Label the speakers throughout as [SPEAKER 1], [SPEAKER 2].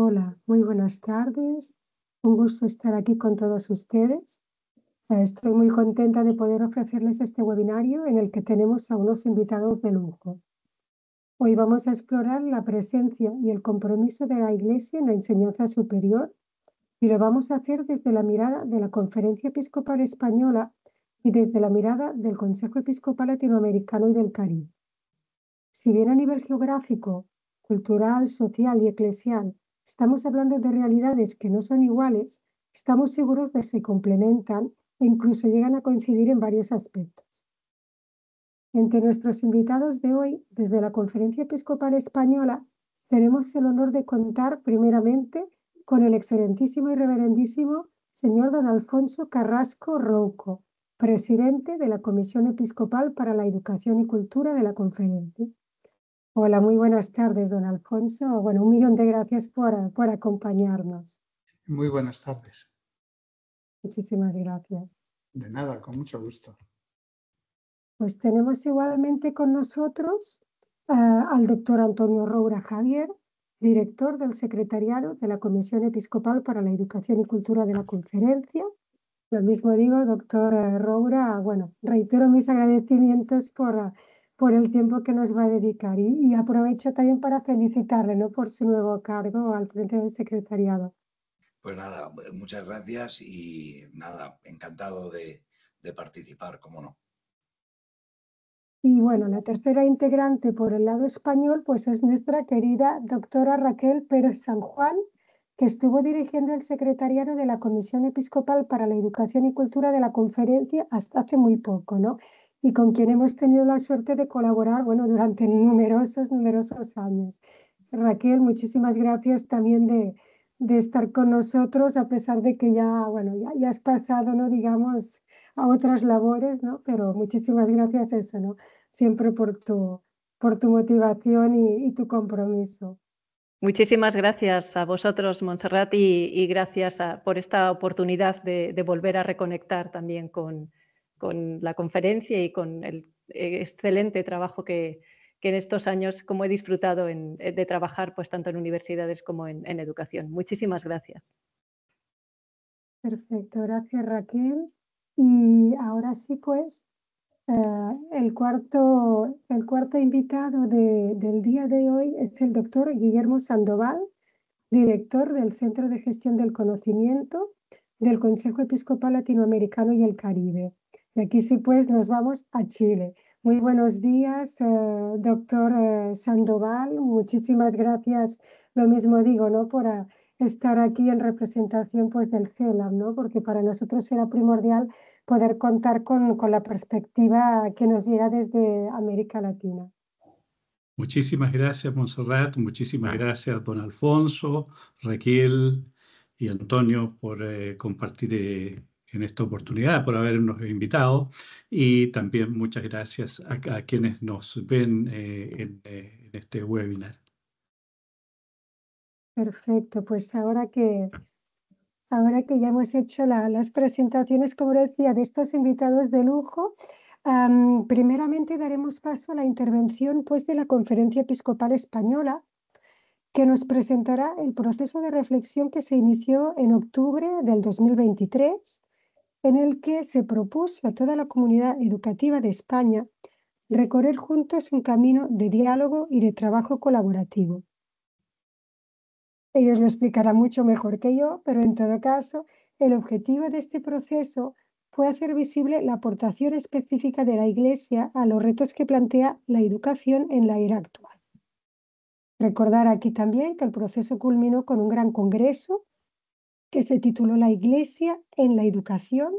[SPEAKER 1] Hola, muy buenas tardes. Un gusto estar aquí con todos ustedes. Estoy muy contenta de poder ofrecerles este webinario en el que tenemos a unos invitados de lujo. Hoy vamos a explorar la presencia y el compromiso de la Iglesia en la enseñanza superior y lo vamos a hacer desde la mirada de la Conferencia Episcopal Española y desde la mirada del Consejo Episcopal Latinoamericano y del Caribe. Si bien a nivel geográfico, cultural, social y eclesial estamos hablando de realidades que no son iguales, estamos seguros de que se complementan e incluso llegan a coincidir en varios aspectos. Entre nuestros invitados de hoy, desde la Conferencia Episcopal Española, tenemos el honor de contar primeramente con el excelentísimo y reverendísimo señor don Alfonso Carrasco Rouco, presidente de la Comisión Episcopal para la Educación y Cultura de la Conferencia. Hola, muy buenas tardes, don Alfonso. Bueno, un millón de gracias por acompañarnos.
[SPEAKER 2] Muy buenas tardes.
[SPEAKER 1] Muchísimas gracias.
[SPEAKER 2] De nada, con mucho gusto.
[SPEAKER 1] Pues tenemos igualmente con nosotros al doctor Antonio Roura Javier, director del Secretariado de la Comisión Episcopal para la Educación y Cultura de la Conferencia. Lo mismo digo, doctor Roura, bueno, reitero mis agradecimientos por el tiempo que nos va a dedicar y aprovecho también para felicitarle, ¿no?, por su nuevo cargo al frente del secretariado.
[SPEAKER 3] Pues nada, muchas gracias y nada, encantado de participar, cómo no.
[SPEAKER 1] Y bueno, la tercera integrante por el lado español, pues es nuestra querida doctora Raquel Pérez San Juan, que estuvo dirigiendo el secretariado de la Comisión Episcopal para la Educación y Cultura de la Conferencia hasta hace muy poco, ¿no? Y con quien hemos tenido la suerte de colaborar, bueno, durante numerosos años. Raquel, muchísimas gracias también de estar con nosotros, a pesar de que ya, bueno, ya has pasado, ¿no?, digamos, a otras labores, ¿no? Pero muchísimas gracias eso, ¿no?, siempre por tu motivación y tu compromiso.
[SPEAKER 4] Muchísimas gracias a vosotros, Montserrat, y gracias por esta oportunidad de volver a reconectar también con la conferencia y con el excelente trabajo que en estos años, como he disfrutado de trabajar pues tanto en universidades como en educación. Muchísimas gracias.
[SPEAKER 1] Perfecto, gracias Raquel. Y ahora sí, pues, el cuarto invitado del día de hoy es el doctor Guillermo Sandoval, director del Centro de Gestión del Conocimiento del Consejo Episcopal Latinoamericano y el Caribe. Y aquí sí, pues, nos vamos a Chile. Muy buenos días, doctor Sandoval. Muchísimas gracias, lo mismo digo, ¿no?, por estar aquí en representación, pues, del CELAM, ¿no?, porque para nosotros era primordial poder contar con la perspectiva que nos llega desde América Latina.
[SPEAKER 2] Muchísimas gracias, Montserrat. Muchísimas gracias, don Alfonso, Raquel y Antonio por compartir en esta oportunidad, por habernos invitado. Y también muchas gracias a quienes nos ven en este webinar.
[SPEAKER 1] Perfecto, pues ahora que ya hemos hecho las presentaciones, como decía, de estos invitados de lujo, primeramente daremos paso a la intervención, pues, de la Conferencia Episcopal Española, que nos presentará el proceso de reflexión que se inició en octubre del 2023, en el que se propuso a toda la comunidad educativa de España recorrer juntos un camino de diálogo y de trabajo colaborativo. Ellos lo explicarán mucho mejor que yo, pero en todo caso, el objetivo de este proceso fue hacer visible la aportación específica de la Iglesia a los retos que plantea la educación en la era actual. Recordar aquí también que el proceso culminó con un gran congreso que se tituló La Iglesia en la Educación,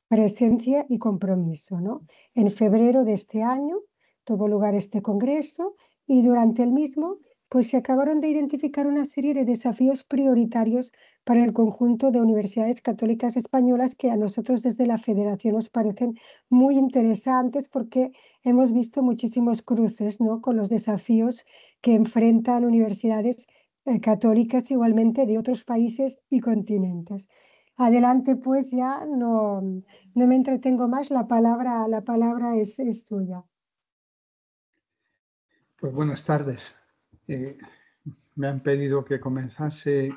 [SPEAKER 1] Presencia y Compromiso, ¿no? En febrero de este año tuvo lugar este congreso y durante el mismo, pues, se acabaron de identificar una serie de desafíos prioritarios para el conjunto de universidades católicas españolas que a nosotros desde la Federación nos parecen muy interesantes porque hemos visto muchísimos cruces, ¿no?, con los desafíos que enfrentan universidades católicas igualmente de otros países y continentes. Adelante, pues, ya no me entretengo más, la palabra es suya.
[SPEAKER 2] Pues buenas tardes.
[SPEAKER 5] me han pedido que comenzase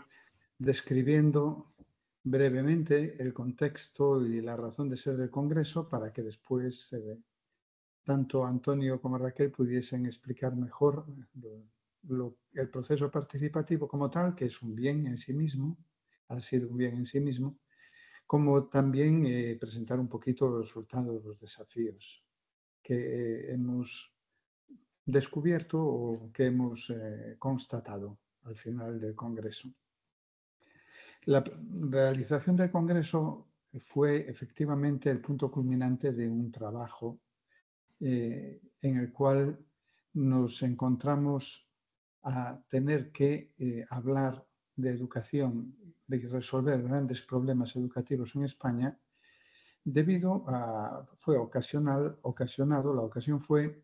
[SPEAKER 5] describiendo brevemente el contexto y la razón de ser del Congreso para que después tanto Antonio como Raquel pudiesen explicar mejor el proceso participativo como tal, que es un bien en sí mismo, ha sido un bien en sí mismo, como también presentar un poquito los resultados, los desafíos que hemos descubierto o que hemos constatado al final del Congreso. La realización del Congreso fue efectivamente el punto culminante de un trabajo en el cual nos encontramos a tener que hablar de educación, de resolver grandes problemas educativos en España, debido a, la ocasión fue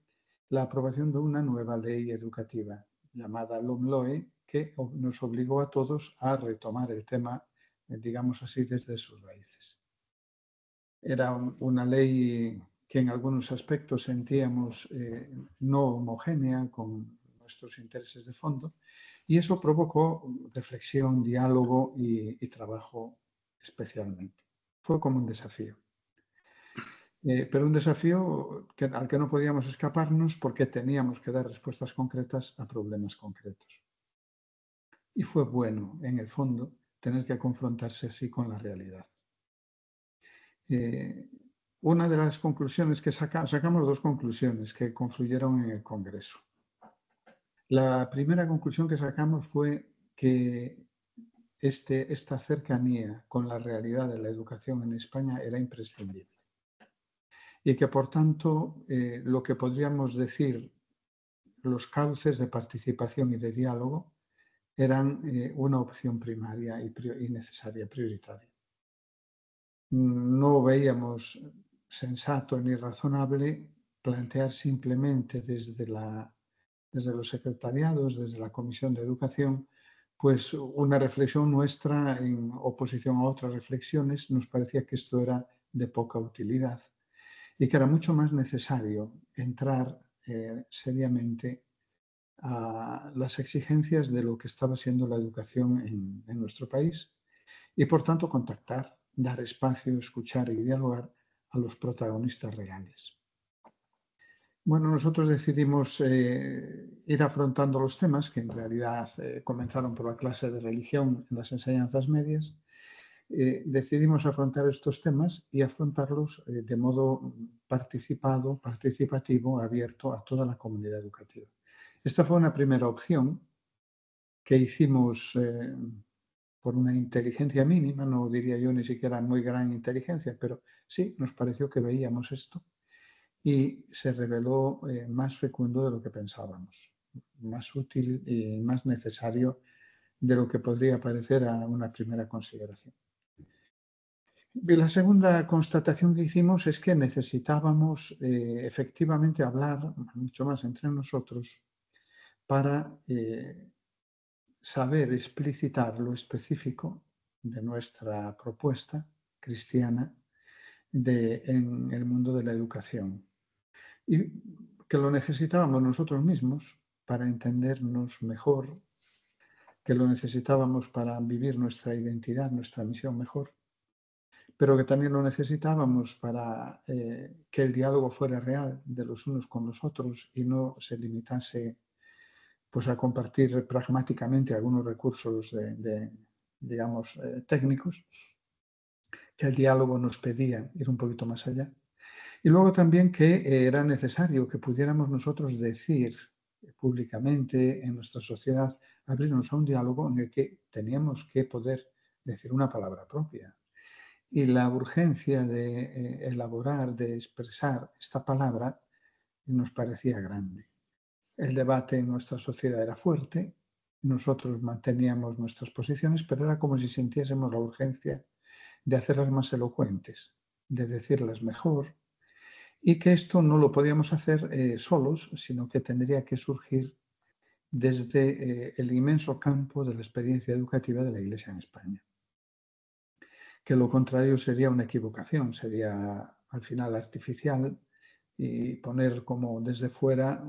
[SPEAKER 5] la aprobación de una nueva ley educativa llamada LOMLOE, que nos obligó a todos a retomar el tema, digamos así, desde sus raíces. Era una ley que en algunos aspectos sentíamos no homogénea con nuestros intereses de fondo, y eso provocó reflexión, diálogo y trabajo especialmente. Fue como un desafío. Pero un desafío al que no podíamos escaparnos porque teníamos que dar respuestas concretas a problemas concretos. Y fue bueno, en el fondo, tener que confrontarse así con la realidad. Una de las conclusiones que sacamos dos conclusiones que confluyeron en el Congreso. La primera conclusión que sacamos fue que esta cercanía con la realidad de la educación en España era imprescindible. Y que, por tanto, lo que podríamos decir, los cauces de participación y de diálogo eran una opción primaria y necesaria, prioritaria. No veíamos sensato ni razonable plantear simplemente desde los secretariados, desde la Comisión de Educación, pues una reflexión nuestra en oposición a otras reflexiones. Nos parecía que esto era de poca utilidad y que era mucho más necesario entrar seriamente a las exigencias de lo que estaba siendo la educación en nuestro país y, por tanto, contactar, dar espacio, escuchar y dialogar a los protagonistas reales. Bueno, nosotros decidimos ir afrontando los temas que en realidad comenzaron por la clase de religión en las enseñanzas medias. Decidimos afrontar estos temas y afrontarlos de modo participativo, abierto a toda la comunidad educativa. Esta fue una primera opción que hicimos por una inteligencia mínima, no diría yo ni siquiera muy gran inteligencia, pero sí nos pareció que veíamos esto y se reveló más fecundo de lo que pensábamos, más útil y más necesario de lo que podría parecer a una primera consideración. Y la segunda constatación que hicimos es que necesitábamos efectivamente hablar mucho más entre nosotros para saber explicitar lo específico de nuestra propuesta cristiana en el mundo de la educación. Y que lo necesitábamos nosotros mismos para entendernos mejor, que lo necesitábamos para vivir nuestra identidad, nuestra misión mejor, pero que también lo necesitábamos para que el diálogo fuera real de los unos con los otros y no se limitase pues, a compartir pragmáticamente algunos recursos digamos, técnicos, que el diálogo nos pedía ir un poquito más allá. Y luego también que era necesario que pudiéramos nosotros decir públicamente en nuestra sociedad, abrirnos a un diálogo en el que teníamos que poder decir una palabra propia. Y la urgencia de elaborar, de expresar esta palabra nos parecía grande. El debate en nuestra sociedad era fuerte, nosotros manteníamos nuestras posiciones, pero era como si sintiésemos la urgencia de hacerlas más elocuentes, de decirlas mejor, y que esto no lo podíamos hacer solos, sino que tendría que surgir desde el inmenso campo de la experiencia educativa de la Iglesia en España. Que lo contrario sería una equivocación, sería al final artificial y poner como desde fuera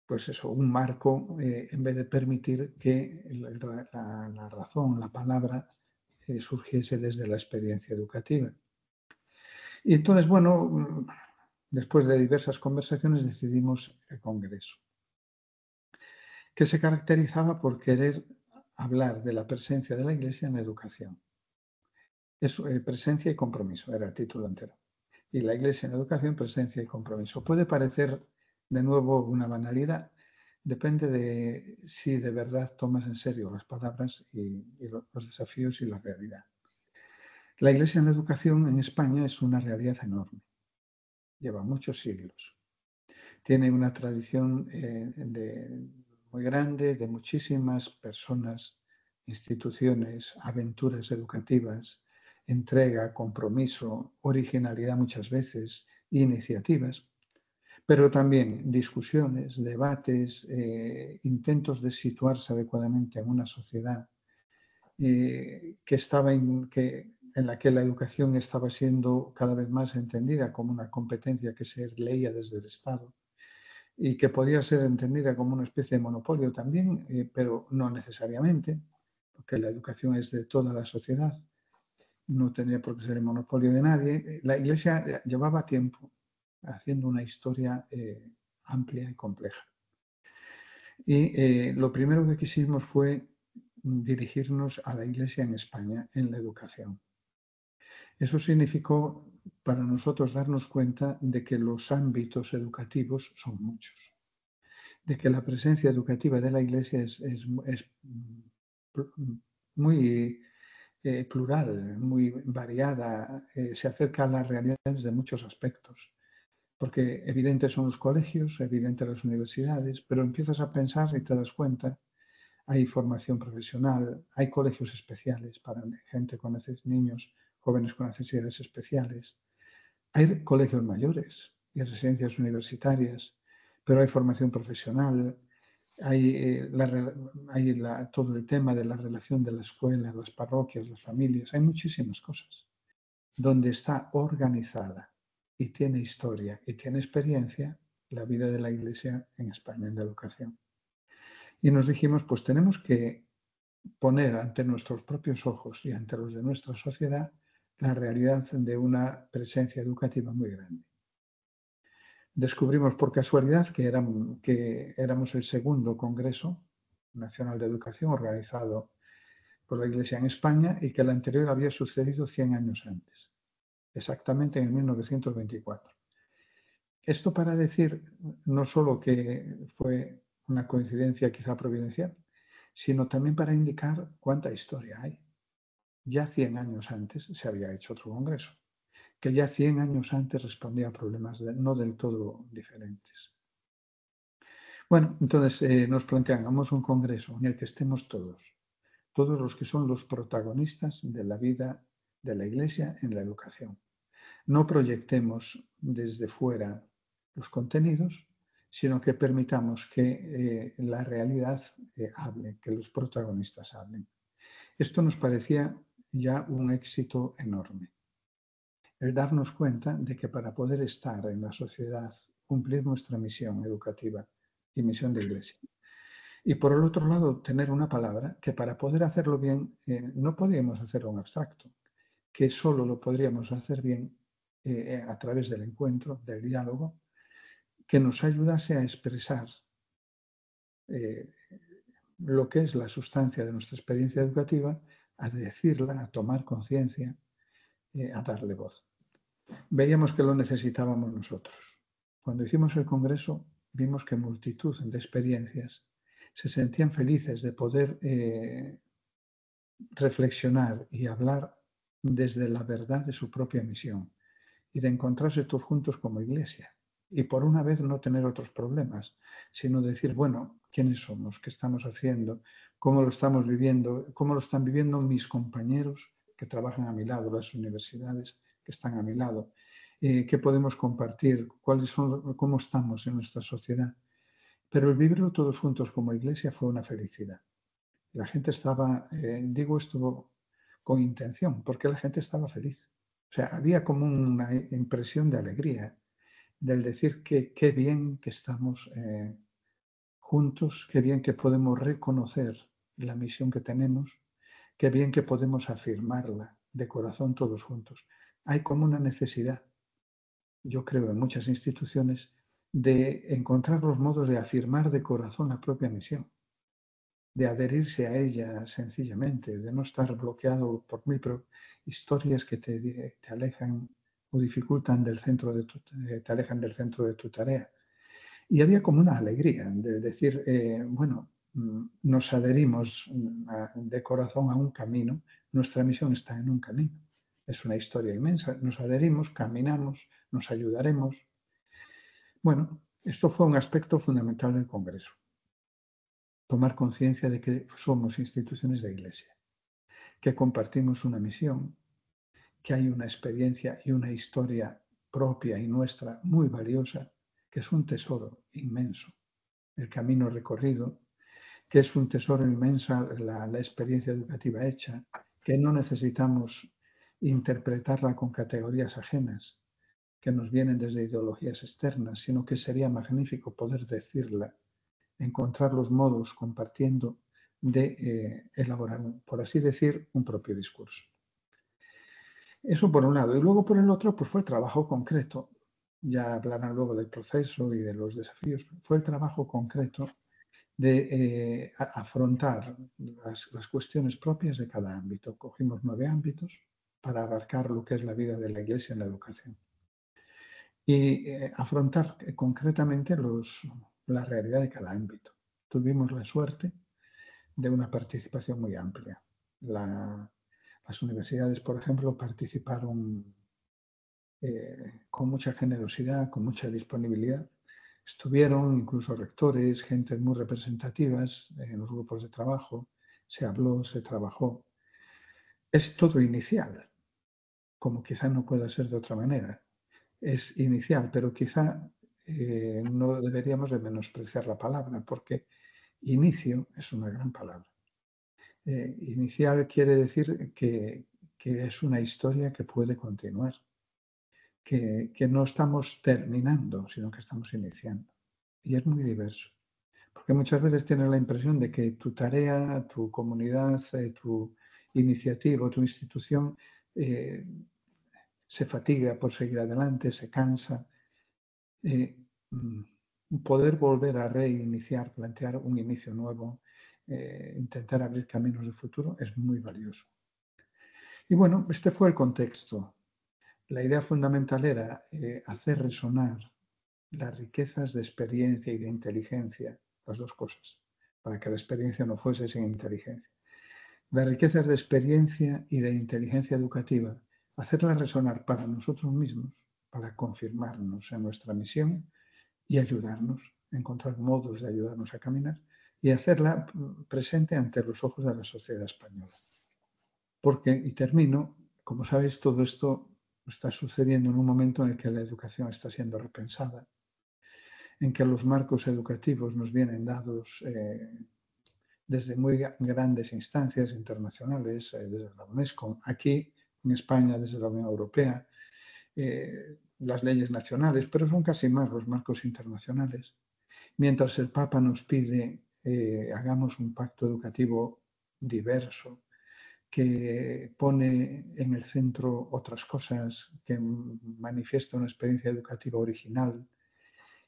[SPEAKER 5] pues eso, un marco en vez de permitir que la razón, la palabra, surgiese desde la experiencia educativa. Y entonces, bueno, después de diversas conversaciones decidimos el congreso, que se caracterizaba por querer hablar de la presencia de la Iglesia en la educación. Es presencia y compromiso, era el título entero. Y la Iglesia en educación, presencia y compromiso. Puede parecer, de nuevo, una banalidad. Depende de si de verdad tomas en serio las palabras y los desafíos y la realidad. La Iglesia en la educación en España es una realidad enorme. Lleva muchos siglos. Tiene una tradición muy grande de muchísimas personas, instituciones, aventuras educativas, entrega, compromiso, originalidad muchas veces, iniciativas, pero también discusiones, debates, intentos de situarse adecuadamente en una sociedad en la que la educación estaba siendo cada vez más entendida como una competencia que se leía desde el Estado y que podía ser entendida como una especie de monopolio también, pero no necesariamente, porque la educación es de toda la sociedad, no tenía por qué ser el monopolio de nadie. La Iglesia llevaba tiempo haciendo una historia amplia y compleja. Y lo primero que quisimos fue dirigirnos a la Iglesia en España en la educación. Eso significó para nosotros darnos cuenta de que los ámbitos educativos son muchos, de que la presencia educativa de la Iglesia es muy plural, muy variada, se acerca a las realidades de muchos aspectos, porque evidentes son los colegios, evidentes las universidades, pero empiezas a pensar y te das cuenta, hay formación profesional, hay colegios especiales para gente con niños, jóvenes con necesidades especiales, hay colegios mayores y residencias universitarias, pero hay formación profesional, hay todo el tema de la relación de la escuela, las parroquias, las familias, hay muchísimas cosas donde está organizada y tiene historia y tiene experiencia la vida de la Iglesia en España en la educación. Y nos dijimos, pues tenemos que poner ante nuestros propios ojos y ante los de nuestra sociedad la realidad de una presencia educativa muy grande. Descubrimos por casualidad que éramos el segundo Congreso Nacional de Educación organizado por la Iglesia en España y que el anterior había sucedido 100 años antes, exactamente en 1924. Esto para decir no solo que fue una coincidencia quizá providencial, sino también para indicar cuánta historia hay. Ya 100 años antes se había hecho otro congreso, que ya 100 años antes respondía a problemas no del todo diferentes. Bueno, entonces nos planteamos un congreso en el que estemos todos los que son los protagonistas de la vida de la Iglesia en la educación. No proyectemos desde fuera los contenidos, sino que permitamos que la realidad hable, que los protagonistas hablen. Esto nos parecía ya un éxito enorme. El darnos cuenta de que para poder estar en la sociedad, cumplir nuestra misión educativa y misión de Iglesia, y por el otro lado, tener una palabra que para poder hacerlo bien no podíamos hacerlo en abstracto, que solo lo podríamos hacer bien a través del encuentro, del diálogo, que nos ayudase a expresar lo que es la sustancia de nuestra experiencia educativa, a decirla, a tomar conciencia, a darle voz. Veíamos que lo necesitábamos nosotros. Cuando hicimos el congreso, vimos que multitud de experiencias se sentían felices de poder reflexionar y hablar desde la verdad de su propia misión y de encontrarse todos juntos como Iglesia. Y por una vez no tener otros problemas, sino decir, bueno, ¿quiénes somos? ¿Qué estamos haciendo? ¿Cómo lo estamos viviendo? ¿Cómo lo están viviendo mis compañeros que trabajan a mi lado, las universidades que están a mi lado? ¿Qué podemos compartir? ¿Cómo estamos en nuestra sociedad? Pero el vivirlo todos juntos como Iglesia fue una felicidad. La gente estaba, digo esto con intención, porque la gente estaba feliz. O sea, había como una impresión de alegría, del decir que qué bien que estamos juntos, qué bien que podemos reconocer la misión que tenemos, qué bien que podemos afirmarla de corazón todos juntos. Hay como una necesidad, yo creo, en muchas instituciones, de encontrar los modos de afirmar de corazón la propia misión, de adherirse a ella sencillamente, de no estar bloqueado por mil historias que te alejan o dificultan del centro te alejan del centro de tu tarea. Y había como una alegría de decir, bueno, nos adherimos de corazón a un camino, nuestra misión está en un camino. Es una historia inmensa, nos adherimos, caminamos, nos ayudaremos. Bueno, esto fue un aspecto fundamental del Congreso. Tomar conciencia de que somos instituciones de Iglesia, que compartimos una misión, que hay una experiencia y una historia propia y nuestra muy valiosa, que es un tesoro inmenso. El camino recorrido, que es un tesoro inmenso, la experiencia educativa hecha, que no necesitamos interpretarla con categorías ajenas que nos vienen desde ideologías externas, sino que sería magnífico poder decirla, encontrar los modos compartiendo de elaborar, por así decir, un propio discurso. Eso por un lado. Y luego por el otro, pues fue el trabajo concreto. Ya hablarán luego del proceso y de los desafíos. Fue el trabajo concreto de afrontar las cuestiones propias de cada ámbito. Cogimos 9 ámbitos para abarcar lo que es la vida de la Iglesia en la educación. Y afrontar concretamente la realidad de cada ámbito. Tuvimos la suerte de una participación muy amplia. Las universidades, por ejemplo, participaron con mucha generosidad, con mucha disponibilidad. Estuvieron incluso rectores, gentes muy representativas en los grupos de trabajo, se habló, se trabajó. Es todo inicial, como quizá no pueda ser de otra manera. Es inicial, pero quizá no deberíamos de menospreciar la palabra, porque inicio es una gran palabra. Inicial quiere decir que es una historia que puede continuar. Que no estamos terminando, sino que estamos iniciando. Y es muy diverso. Porque muchas veces tienes la impresión de que tu tarea, tu comunidad, tu iniciativa, tu institución se fatiga por seguir adelante, se cansa. Poder volver a reiniciar, plantear un inicio nuevo, intentar abrir caminos de futuro es muy valioso. Y bueno, este fue el contexto. La idea fundamental era hacer resonar las riquezas de experiencia y de inteligencia, las dos cosas, para que la experiencia no fuese sin inteligencia. Las riquezas de experiencia y de inteligencia educativa, hacerlas resonar para nosotros mismos, para confirmarnos en nuestra misión y ayudarnos, encontrar modos de ayudarnos a caminar y hacerla presente ante los ojos de la sociedad española. Porque, y termino, como sabéis, todo esto está sucediendo en un momento en el que la educación está siendo repensada, en que los marcos educativos nos vienen dados desde muy grandes instancias internacionales, desde la UNESCO, aquí en España desde la Unión Europea, las leyes nacionales, pero son casi más los marcos internacionales. Mientras el Papa nos pide hagamos un pacto educativo diverso, que pone en el centro otras cosas, que manifiesta una experiencia educativa original,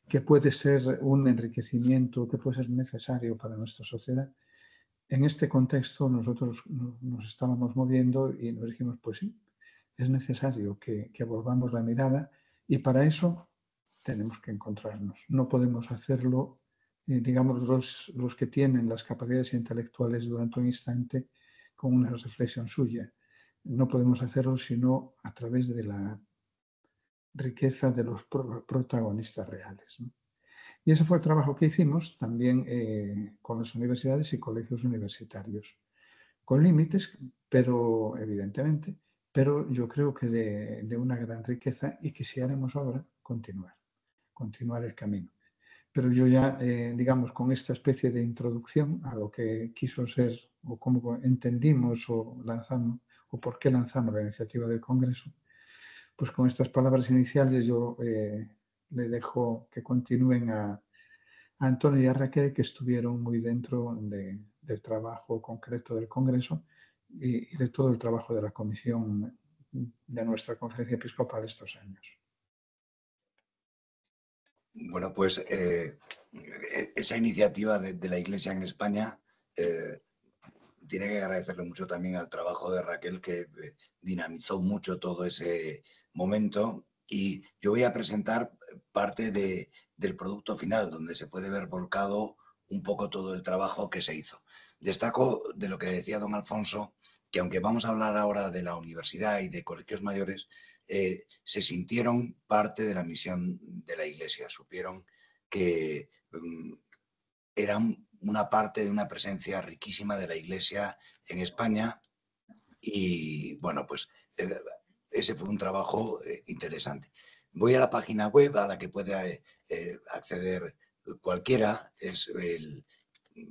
[SPEAKER 5] que puede ser un enriquecimiento, que puede ser necesario para nuestra sociedad. En este contexto nosotros nos estábamos moviendo y nos dijimos, pues sí, es necesario que volvamos la mirada y para eso tenemos que encontrarnos. No podemos hacerlo, digamos, los que tienen las capacidades intelectuales durante un instante con una reflexión suya. No podemos hacerlo sino a través de la riqueza de los protagonistas reales, ¿no? Y ese fue el trabajo que hicimos también con las universidades y colegios universitarios, con límites, pero evidentemente, pero yo creo que de una gran riqueza y quisiéramos ahora continuar el camino. Pero yo ya, digamos, con esta especie de introducción a lo que quiso ser o cómo entendimos o lanzamos o por qué lanzamos la iniciativa del Congreso, pues con estas palabras iniciales yo le dejo que continúen a a Antonio y a Raquel, que estuvieron muy dentro del trabajo concreto del Congreso y de todo el trabajo de la comisión de nuestra conferencia episcopal estos años.
[SPEAKER 3] Bueno, pues esa iniciativa de la Iglesia en España tiene que agradecerle mucho también al trabajo de Raquel, que dinamizó mucho todo ese momento. Y yo voy a presentar parte del producto final, donde se puede ver volcado un poco todo el trabajo que se hizo. Destaco de lo que decía don Alfonso, que aunque vamos a hablar ahora de la universidad y de colegios mayores, se sintieron parte de la misión de la Iglesia, supieron que eran una parte de una presencia riquísima de la Iglesia en España y, bueno, pues ese fue un trabajo interesante. Voy a la página web a la que puede acceder cualquiera.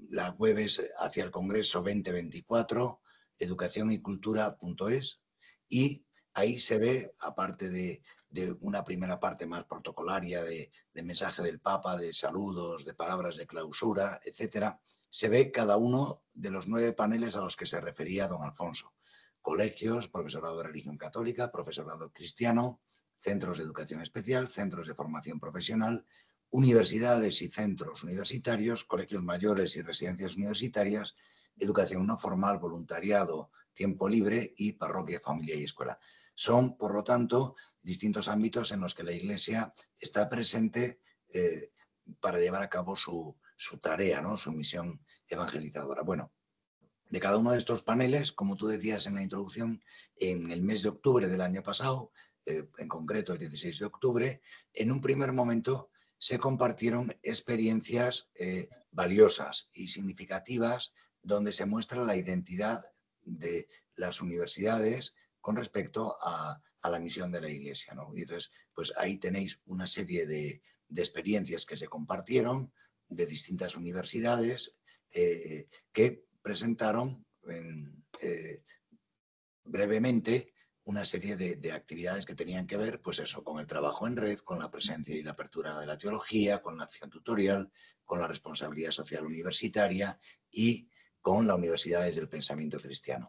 [SPEAKER 3] La web es Hacia el Congreso 2024, educacionycultura.es, y ahí se ve, aparte de una primera parte más protocolaria de mensaje del Papa, de saludos, de palabras de clausura, etcétera, se ve cada uno de los 9 paneles a los que se refería don Alfonso. Colegios, profesorado de religión católica, profesorado cristiano, centros de educación especial, centros de formación profesional, universidades y centros universitarios, colegios mayores y residencias universitarias, educación no formal, voluntariado, tiempo libre y parroquia, familia y escuela. Son, por lo tanto, distintos ámbitos en los que la Iglesia está presente para llevar a cabo su tarea, ¿no? Su misión evangelizadora. Bueno, de cada uno de estos paneles, como tú decías en la introducción, en el mes de octubre del año pasado, en concreto el 16 de octubre, en un primer momento se compartieron experiencias valiosas y significativas donde se muestra la identidad de las universidades con respecto a la misión de la Iglesia, ¿no? Y entonces, pues ahí tenéis una serie de experiencias que se compartieron de distintas universidades que presentaron brevemente una serie de actividades que tenían que ver, pues eso, con el trabajo en red, con la presencia y la apertura de la teología, con la acción tutorial, con la responsabilidad social universitaria y con las universidades del pensamiento cristiano.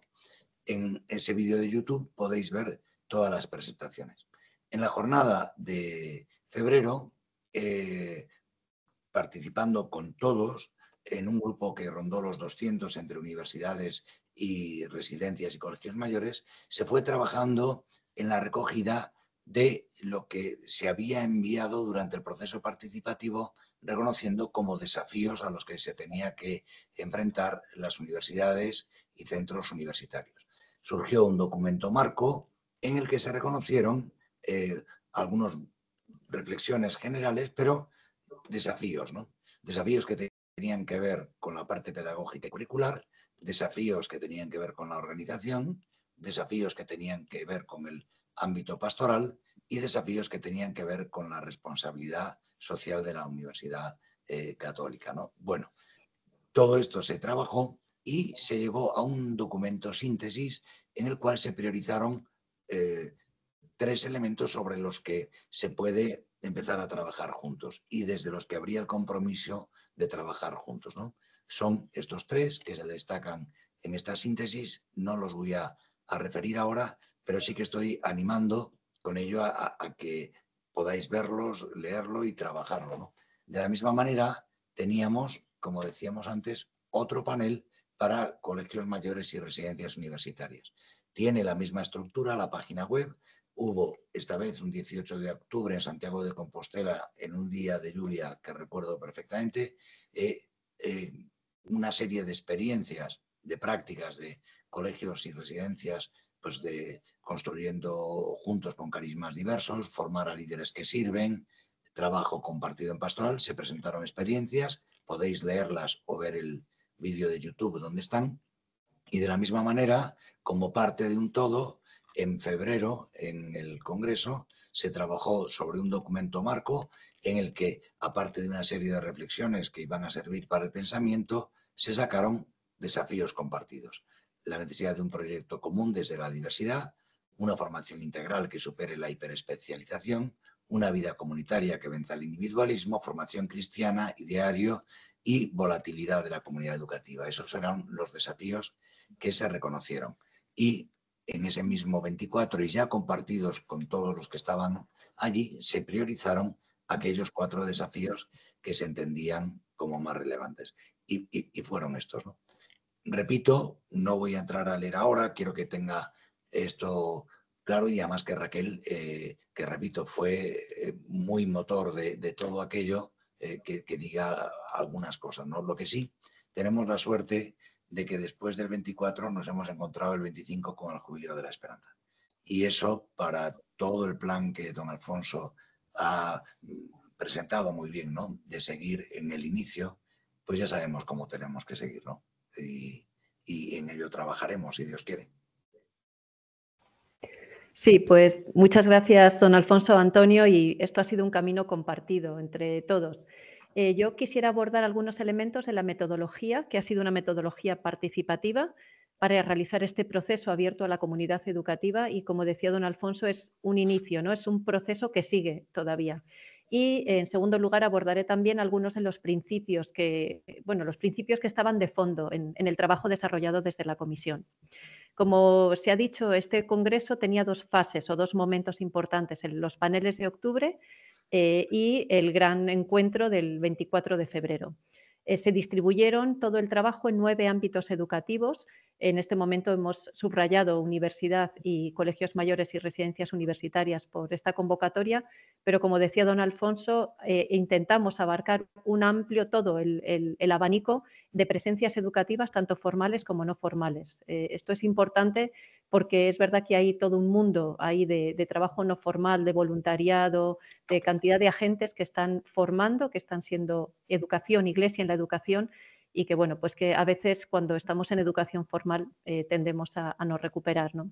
[SPEAKER 3] En ese vídeo de YouTube podéis ver todas las presentaciones. En la jornada de febrero, participando con todos, en un grupo que rondó los 200 entre universidades y residencias y colegios mayores, se fue trabajando en la recogida de lo que se había enviado durante el proceso participativo, reconociendo como desafíos a los que se tenía que enfrentar las universidades y centros universitarios. Surgió un documento marco en el que se reconocieron algunas reflexiones generales, pero desafíos, ¿no? Desafíos que tenían que ver con la parte pedagógica y curricular, desafíos que tenían que ver con la organización, desafíos que tenían que ver con el ámbito pastoral y desafíos que tenían que ver con la responsabilidad social de la Universidad Católica, ¿no? Bueno, todo esto se trabajó y se llegó a un documento síntesis en el cual se priorizaron 3 elementos sobre los que se puede empezar a trabajar juntos y desde los que habría el compromiso de trabajar juntos, ¿no? Son estos 3 que se destacan en esta síntesis, no los voy a referir ahora, pero sí que estoy animando con ello a que podáis verlos, leerlo y trabajarlo, ¿no? De la misma manera, teníamos, como decíamos antes, otro panel para colegios mayores y residencias universitarias. Tiene la misma estructura, la página web. Hubo esta vez un 18 de octubre en Santiago de Compostela, en un día de lluvia que recuerdo perfectamente, una serie de experiencias, de prácticas de colegios y residencias, pues de construyendo juntos con carismas diversos, formar a líderes que sirven, trabajo compartido en pastoral. Se presentaron experiencias, podéis leerlas o ver el vídeo de YouTube donde están. Y de la misma manera, como parte de un todo, en febrero, en el Congreso, se trabajó sobre un documento marco en el que, aparte de una serie de reflexiones que iban a servir para el pensamiento, se sacaron desafíos compartidos. La necesidad de un proyecto común desde la diversidad, una formación integral que supere la hiperespecialización, una vida comunitaria que venza el individualismo, formación cristiana, ideario y volatilidad de la comunidad educativa. Esos eran los desafíos que se reconocieron. Y en ese mismo 24, y ya compartidos con todos los que estaban allí, se priorizaron aquellos 4 desafíos que se entendían como más relevantes. Y fueron estos, ¿no? Repito, no voy a entrar a leer ahora, quiero que tenga esto claro, y además que Raquel, que repito, fue muy motor de todo aquello, que diga algunas cosas, ¿no? Lo que sí, tenemos la suerte de que después del 24 nos hemos encontrado el 25 con el Jubileo de la Esperanza. Y eso, para todo el plan que don Alfonso ha presentado muy bien, ¿no? De seguir en el inicio, pues ya sabemos cómo tenemos que seguir, ¿no? Y en ello trabajaremos, si Dios quiere.
[SPEAKER 4] Sí, pues muchas gracias, don Alfonso, Antonio, y esto ha sido un camino compartido entre todos. Yo quisiera abordar algunos elementos de la metodología, que ha sido una metodología participativa para realizar este proceso abierto a la comunidad educativa y, como decía don Alfonso, es un inicio, ¿no? Es un proceso que sigue todavía. Y, en segundo lugar, abordaré también algunos de los principios que, los principios que estaban de fondo en el trabajo desarrollado desde la comisión. Como se ha dicho, este congreso tenía 2 fases o 2 momentos importantes, los paneles de octubre y el gran encuentro del 24 de febrero. Se distribuyeron todo el trabajo en 9 ámbitos educativos. En este momento hemos subrayado universidad y colegios mayores y residencias universitarias por esta convocatoria, pero como decía don Alfonso, intentamos abarcar un amplio, todo el abanico de presencias educativas, tanto formales como no formales. Esto es importante porque es verdad que hay todo un mundo ahí de trabajo no formal, de voluntariado, de cantidad de agentes que están formando, que están siendo educación, iglesia en la educación, y que, bueno, pues que a veces cuando estamos en educación formal tendemos a no recuperar, ¿no?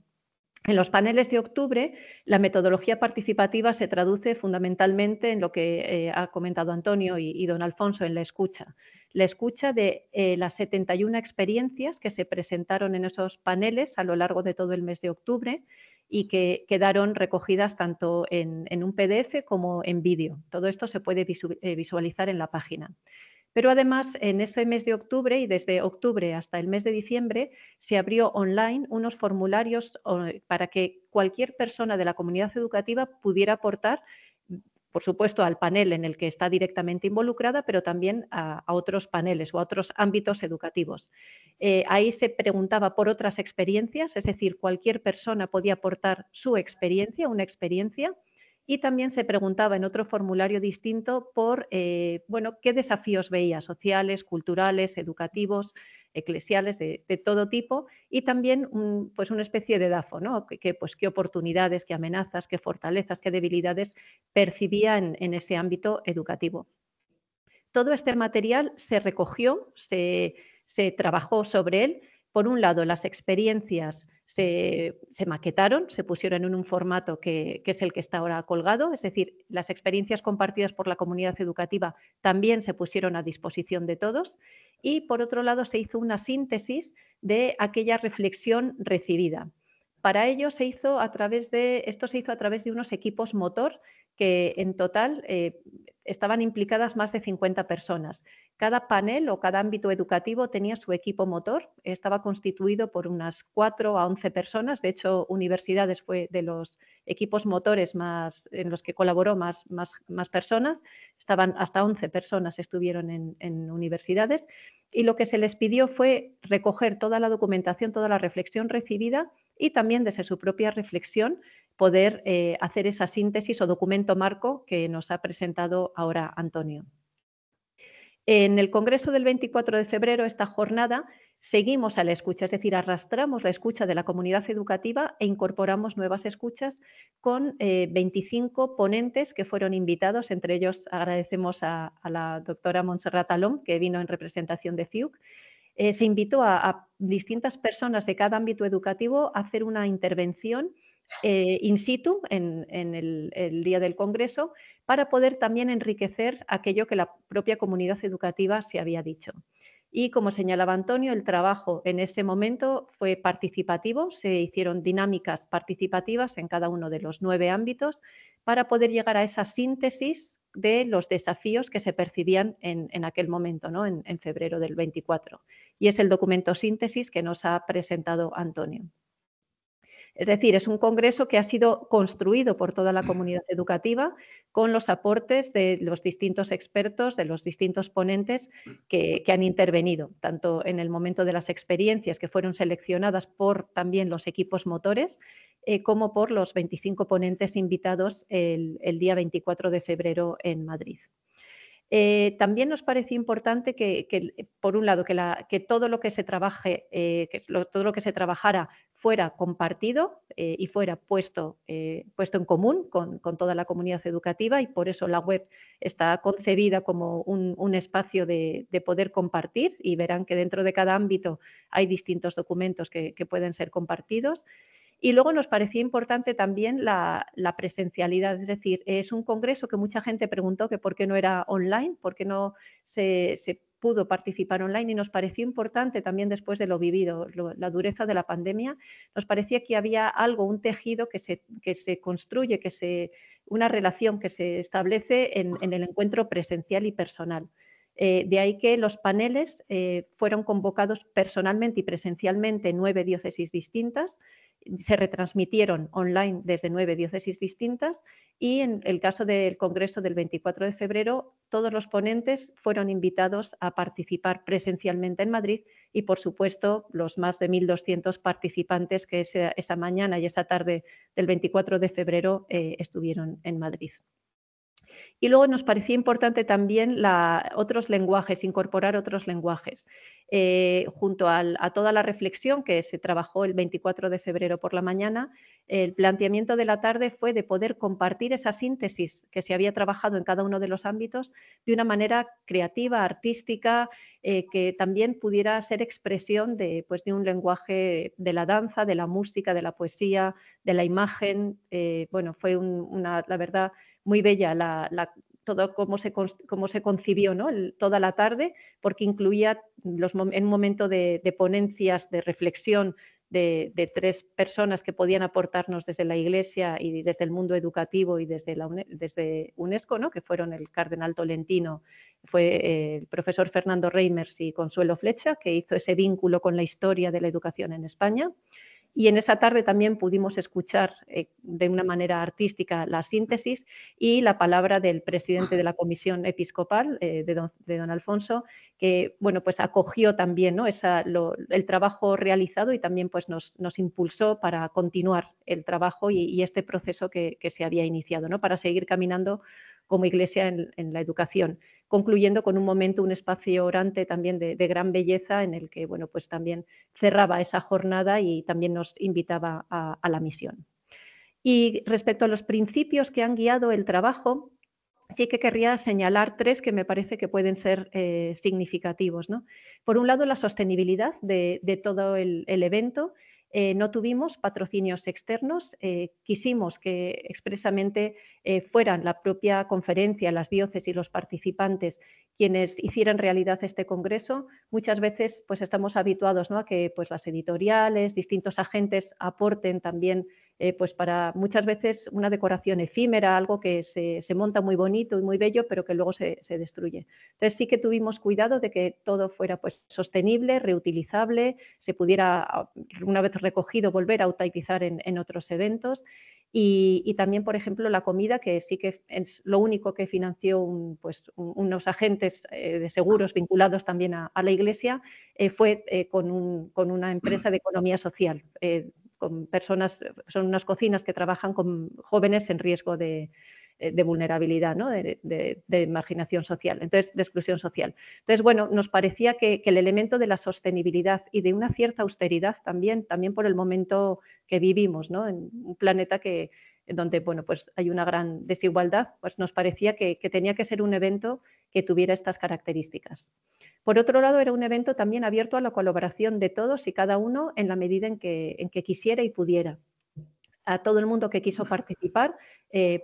[SPEAKER 4] En los paneles de octubre, la metodología participativa se traduce fundamentalmente en lo que ha comentado Antonio y don Alfonso, en la escucha. La escucha de las 71 experiencias que se presentaron en esos paneles a lo largo de todo el mes de octubre y que quedaron recogidas tanto en un PDF como en vídeo. Todo esto se puede visualizar en la página. Pero además, en ese mes de octubre y desde octubre hasta el mes de diciembre, se abrió online unos formularios para que cualquier persona de la comunidad educativa pudiera aportar, por supuesto, al panel en el que está directamente involucrada, pero también a otros paneles o a otros ámbitos educativos. Ahí se preguntaba por otras experiencias, es decir, cualquier persona podía aportar su experiencia, una experiencia. Y también se preguntaba en otro formulario distinto por qué desafíos veía, sociales, culturales, educativos, eclesiales, de todo tipo, y también pues una especie de DAFO, ¿no? Qué oportunidades, qué amenazas, qué fortalezas, qué debilidades percibía en ese ámbito educativo. Todo este material se recogió, se trabajó sobre él. Por un lado, las experiencias se maquetaron, se pusieron en un formato que es el que está ahora colgado, es decir, las experiencias compartidas por la comunidad educativa también se pusieron a disposición de todos. Y, por otro lado, se hizo una síntesis de aquella reflexión recibida. Para ello se hizo a través de unos equipos motor que en total estaban implicadas más de 50 personas. Cada panel o cada ámbito educativo tenía su equipo motor, estaba constituido por unas 4 a 11 personas, de hecho, universidades fue de los equipos motores en los que colaboró más personas, estaban hasta 11 personas estuvieron en universidades, y lo que se les pidió fue recoger toda la documentación, toda la reflexión recibida y también desde su propia reflexión poder hacer esa síntesis o documento marco que nos ha presentado ahora Antonio. En el Congreso del 24 de febrero, esta jornada, seguimos a la escucha, es decir, arrastramos la escucha de la comunidad educativa e incorporamos nuevas escuchas con 25 ponentes que fueron invitados. Entre ellos agradecemos a la doctora Montserrat Alom, que vino en representación de FIUC. Se invitó a distintas personas de cada ámbito educativo a hacer una intervención in situ en el día del Congreso para poder también enriquecer aquello que la propia comunidad educativa se había dicho. Y como señalaba Antonio, el trabajo en ese momento fue participativo, se hicieron dinámicas participativas en cada uno de los 9 ámbitos para poder llegar a esa síntesis de los desafíos que se percibían en aquel momento, ¿no? en febrero del 24. Y es el documento síntesis que nos ha presentado Antonio. Es decir, es un congreso que ha sido construido por toda la comunidad educativa con los aportes de los distintos expertos, de los distintos ponentes que han intervenido, tanto en el momento de las experiencias que fueron seleccionadas por también los equipos motores, como por los 25 ponentes invitados el día 24 de febrero en Madrid. También nos parece importante que por un lado, que todo lo que se trabaje, todo lo que se trabajara fuera compartido y fuera puesto en común con toda la comunidad educativa, y por eso la web está concebida como un espacio de poder compartir, y verán que dentro de cada ámbito hay distintos documentos que pueden ser compartidos. Y luego nos parecía importante también la presencialidad, es decir, es un congreso que mucha gente preguntó que por qué no era online, por qué no se pudo participar online, y nos pareció importante también después de lo vivido, la dureza de la pandemia, nos parecía que había algo, un tejido que se construye, una relación que se establece en el encuentro presencial y personal. De ahí que los paneles fueron convocados personalmente y presencialmente en 9 diócesis distintas, se retransmitieron online desde 9 diócesis distintas, y en el caso del Congreso del 24 de febrero, todos los ponentes fueron invitados a participar presencialmente en Madrid, y por supuesto los más de 1.200 participantes que esa mañana y esa tarde del 24 de febrero estuvieron en Madrid. Y luego nos parecía importante también otros lenguajes, incorporar otros lenguajes. Junto a toda la reflexión que se trabajó el 24 de febrero por la mañana, el planteamiento de la tarde fue de poder compartir esa síntesis que se había trabajado en cada uno de los ámbitos de una manera creativa, artística, que también pudiera ser expresión de un lenguaje de la danza, de la música, de la poesía, de la imagen. Bueno, fue la verdad, muy bella todo cómo se concibió, ¿no? Toda la tarde, porque incluía en un momento de ponencias, de reflexión de 3 personas que podían aportarnos desde la Iglesia y desde el mundo educativo y desde UNESCO, ¿no? Que fueron el cardenal Tolentino, fue el profesor Fernando Reimers y Consuelo Flecha, que hizo ese vínculo con la historia de la educación en España. Y en esa tarde también pudimos escuchar de una manera artística la síntesis y la palabra del presidente de la Comisión Episcopal, de don Alfonso, que bueno, pues acogió también, ¿no? el trabajo realizado, y también pues nos impulsó para continuar el trabajo y este proceso que se había iniciado, ¿no? Para seguir caminando como Iglesia en la educación, concluyendo con un espacio orante también de gran belleza, en el que bueno, pues también cerraba esa jornada y también nos invitaba a la misión. Y respecto a los principios que han guiado el trabajo, sí que querría señalar 3 que me parece que pueden ser significativos, ¿no? Por un lado, la sostenibilidad de todo el evento. No tuvimos patrocinios externos, quisimos que expresamente fueran la propia conferencia, las diócesis y los participantes quienes hicieran realidad este congreso. Muchas veces pues estamos habituados, ¿no? A que pues las editoriales, distintos agentes aporten también pues para muchas veces una decoración efímera, algo que se monta muy bonito y muy bello, pero que luego se destruye. Entonces sí que tuvimos cuidado de que todo fuera pues sostenible, reutilizable, se pudiera, una vez recogido, volver a utilizar en otros eventos. Y también, por ejemplo, la comida, que sí que es lo único que financió unos agentes de seguros vinculados también a la Iglesia, fue con una empresa de economía social, con personas, son unas cocinas que trabajan con jóvenes en riesgo de vulnerabilidad, ¿no? de marginación social, entonces de exclusión social. Entonces, bueno, nos parecía que el elemento de la sostenibilidad y de una cierta austeridad también por el momento que vivimos, ¿no? En un planeta donde bueno, pues hay una gran desigualdad, pues nos parecía que tenía que ser un evento que tuviera estas características. Por otro lado, era un evento también abierto a la colaboración de todos y cada uno en la medida en que quisiera y pudiera. A todo el mundo que quiso participar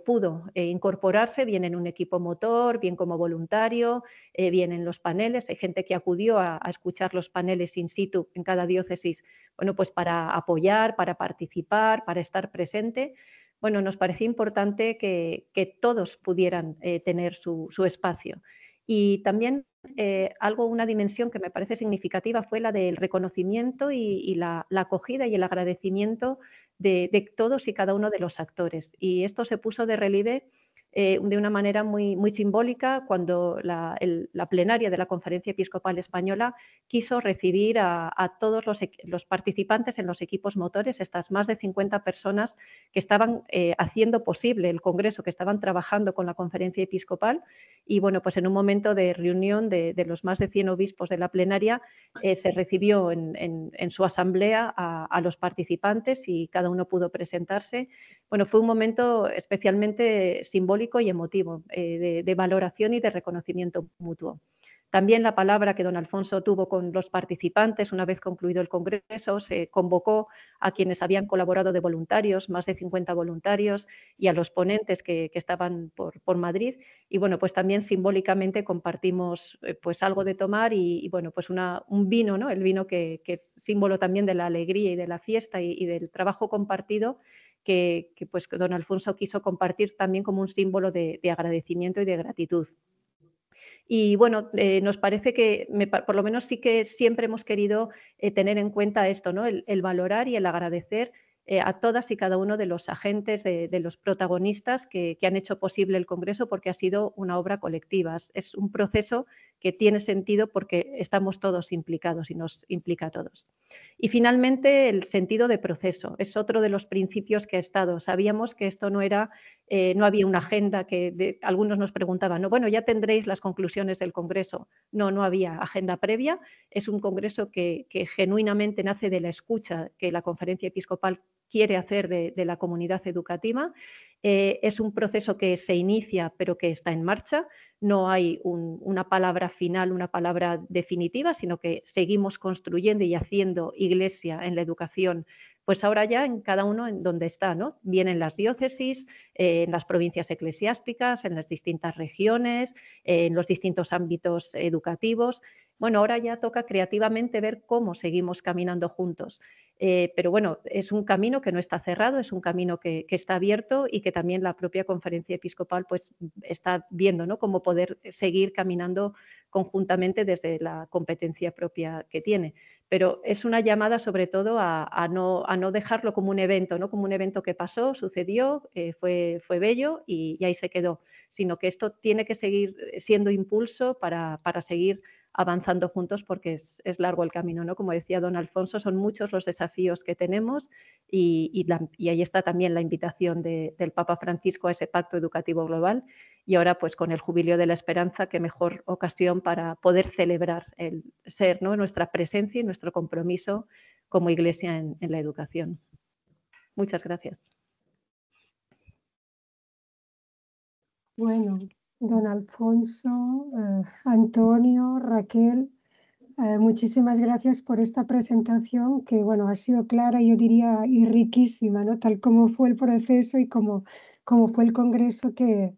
[SPEAKER 4] pudo incorporarse bien en un equipo motor, bien como voluntario, bien en los paneles. Hay gente que acudió a escuchar los paneles in situ en cada diócesis, bueno, pues para apoyar, para participar, para estar presente. Bueno, nos parecía importante que todos pudieran tener su espacio. Y también una dimensión que me parece significativa fue la del reconocimiento y la acogida y el agradecimiento de todos y cada uno de los actores. Y esto se puso de relieve de una manera muy, muy simbólica cuando la plenaria de la Conferencia Episcopal Española quiso recibir a todos los participantes en los equipos motores, estas más de 50 personas que estaban haciendo posible el Congreso, que estaban trabajando con la Conferencia Episcopal. Y bueno, pues en un momento de reunión de los más de 100 obispos de la plenaria, se recibió en su asamblea a los participantes y cada uno pudo presentarse. Bueno, fue un momento especialmente simbólico y emotivo, de valoración y de reconocimiento mutuo. También la palabra que don Alfonso tuvo con los participantes una vez concluido el Congreso, se convocó a quienes habían colaborado de voluntarios, más de 50 voluntarios, y a los ponentes que estaban por Madrid. Y bueno, pues también simbólicamente compartimos pues algo de tomar y bueno, pues un vino, ¿no? El vino que es símbolo también de la alegría y de la fiesta y del trabajo compartido que pues don Alfonso quiso compartir también como un símbolo de agradecimiento y de gratitud. Y bueno, nos parece que, por lo menos sí que siempre hemos querido tener en cuenta esto, ¿no? El valorar y el agradecer a todas y cada uno de los agentes, de los protagonistas que han hecho posible el Congreso, porque ha sido una obra colectiva. Es un proceso que tiene sentido porque estamos todos implicados y nos implica a todos. Y finalmente, el sentido de proceso. Es otro de los principios que ha estado. Sabíamos que esto no había una agenda que algunos nos preguntaban, ¿no? Bueno, ya tendréis las conclusiones del Congreso. No, no había agenda previa. Es un Congreso que genuinamente nace de la escucha que la Conferencia Episcopal quiere hacer de la comunidad educativa. Es un proceso que se inicia pero que está en marcha. No hay una palabra final, una palabra definitiva, sino que seguimos construyendo y haciendo iglesia en la educación, pues ahora ya en cada uno en donde está, ¿no? Bien en las diócesis, en las provincias eclesiásticas, en las distintas regiones, en los distintos ámbitos educativos. Bueno, ahora ya toca creativamente ver cómo seguimos caminando juntos. Pero bueno, es un camino que no está cerrado, es un camino que está abierto y que también la propia Conferencia Episcopal pues, está viendo, ¿no? Cómo poder seguir caminando conjuntamente desde la competencia propia que tiene. Pero es una llamada sobre todo a no dejarlo como un evento, ¿no? Como un evento que pasó, sucedió, fue bello y ahí se quedó, sino que esto tiene que seguir siendo impulso para seguir avanzando juntos porque es largo el camino, ¿no? Como decía don Alfonso, son muchos los desafíos que tenemos y ahí está también la invitación del Papa Francisco a ese pacto educativo global y ahora pues con el Jubileo de la Esperanza, qué mejor ocasión para poder celebrar el ser, ¿no? Nuestra presencia y nuestro compromiso como Iglesia en la educación. Muchas gracias.
[SPEAKER 1] Bueno, don Alfonso, Antonio, Raquel, muchísimas gracias por esta presentación que, bueno, ha sido clara, yo diría, y riquísima, ¿no? Tal como fue el proceso y como fue el congreso que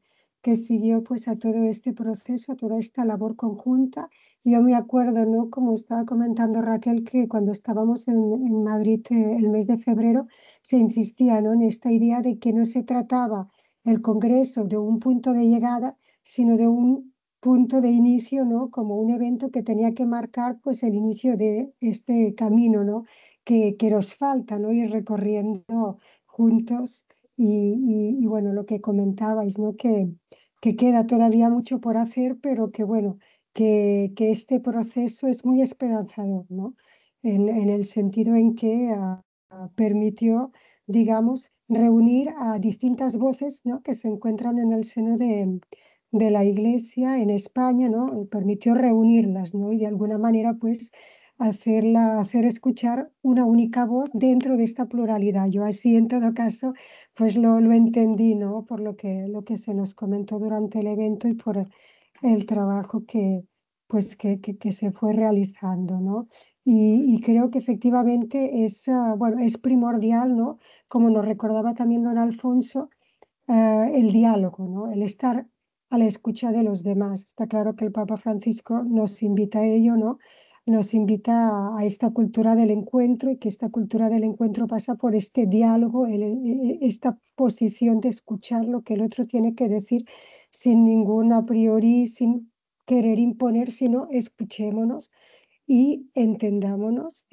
[SPEAKER 1] siguió pues a todo este proceso, a toda esta labor conjunta. Yo me acuerdo, ¿no? Como estaba comentando Raquel, que cuando estábamos en Madrid el mes de febrero, se insistía, ¿no? En esta idea de que no se trataba el congreso de un punto de llegada, sino de un punto de inicio, ¿no? Como un evento que tenía que marcar pues el inicio de este camino, ¿no? Que nos falta, ¿no? Ir recorriendo juntos y bueno, lo que comentabais, ¿no? Que queda todavía mucho por hacer, pero que bueno, que este proceso es muy esperanzador, ¿no? En el sentido en que permitió, digamos, reunir a distintas voces, ¿no? Que se encuentran en el seno de la Iglesia en España, ¿no? Permitió reunirlas, ¿no? Y de alguna manera, pues, hacer escuchar una única voz dentro de esta pluralidad. Yo así, en todo caso, pues lo entendí, ¿no? Por lo que se nos comentó durante el evento y por el trabajo pues, que se fue realizando, ¿no? Y creo que efectivamente bueno, es primordial, ¿no? Como nos recordaba también don Alfonso, el diálogo, ¿no? El estar a la escucha de los demás. Está claro que el Papa Francisco nos invita a ello, ¿no? Nos invita a esta cultura del encuentro y que esta cultura del encuentro pasa por este diálogo, esta posición de escuchar lo que el otro tiene que decir sin ningún a priori, sin querer imponer, sino escuchémonos y entendamos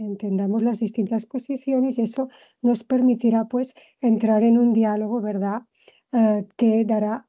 [SPEAKER 1] las distintas posiciones y eso nos permitirá pues entrar en un diálogo, ¿verdad? Que dará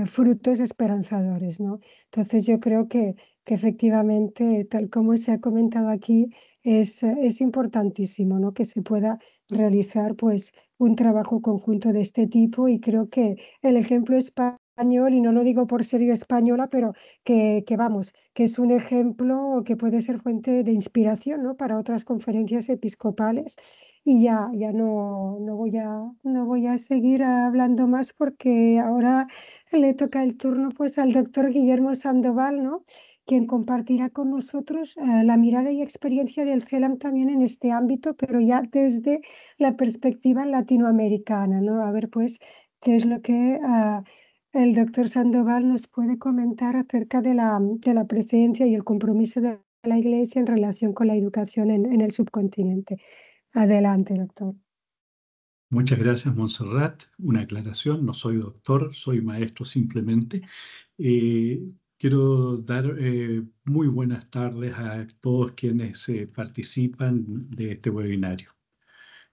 [SPEAKER 1] frutos esperanzadores, ¿no? Entonces yo creo que efectivamente, tal como se ha comentado aquí, es importantísimo, ¿no? Que se pueda realizar pues un trabajo conjunto de este tipo y creo que el ejemplo español, y no lo digo por ser yo española, pero que vamos, que es un ejemplo que puede ser fuente de inspiración, ¿no? Para otras conferencias episcopales. Y ya no voy a seguir hablando más porque ahora le toca el turno pues al doctor Guillermo Sandoval, ¿no? Quien compartirá con nosotros la mirada y experiencia del CELAM también en este ámbito, pero ya desde la perspectiva latinoamericana, ¿no? A ver pues qué es lo que el doctor Sandoval nos puede comentar acerca de la presencia y el compromiso de la Iglesia en relación con la educación en el subcontinente. Adelante, doctor.
[SPEAKER 2] Muchas gracias, Montserrat. Una aclaración, no soy doctor, soy maestro simplemente. Quiero dar muy buenas tardes a todos quienes participan de este webinario.